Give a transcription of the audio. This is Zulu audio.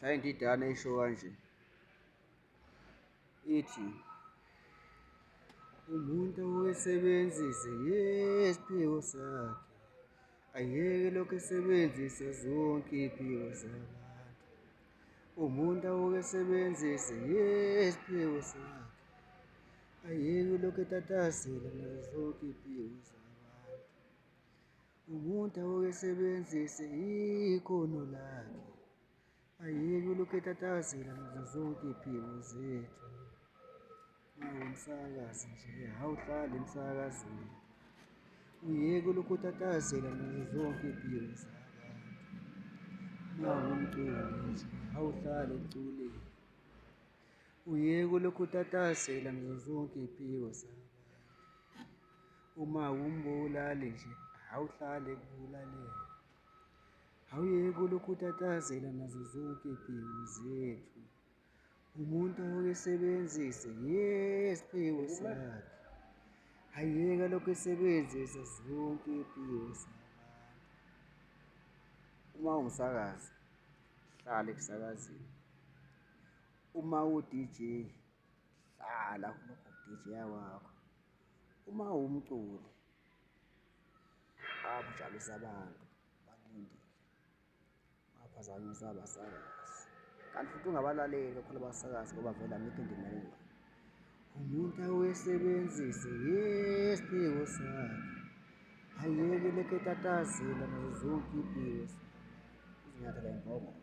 Shaye ndidana isho kanje ithi umuntu owesebenzise isiphiwo sakhe ayeke lokhu esebenzisa zonke iy'phiwo zabantu. Umuntu awuke isiphiwo sakhe ayeke lokhu etatazela nazo zonke iy'phiwo zabantu. Umuntu awuke esebenzise ikhono lakhe ayeke lokhu etatazela nazo zonke iy'phiwo zethu. Umsakazi nje awuhlale emsakazweni uyeke ulokhu utatazela nazo zonke iy'phiwo zabantu. Umculi nje awuhlale ekuculeni uyeke ulokhu utatazela nazo zonke iy'phiwo zabantu. Uma umbulali nje awuhlale ekubulaleni awuyeke ulokhu utatazela nazo zonke iy'phiwo zethu. Umuntu awuke esebenzise isiphiwo sakhe ayeke alokhu esebenzisa zonke iy'phiwo zabantu. Uma uwumsakazi hlala ekusakazeni. Uma u-DJ hlala kulokho ku-DJ-a kwakho. Uma uwumculi ujabulise abantu bakulindile, ungaphazamisi abasakazi. Kanti futhi ungabalaleli kakhulu abasakazi ngoba vele amikho indima enayo. Umuntu awesebenzise isiphiwo sakhe ayeke lokhu etatazela nazo zonke iy'phiwo zabantu. Izinyathelo ay'mbongolo.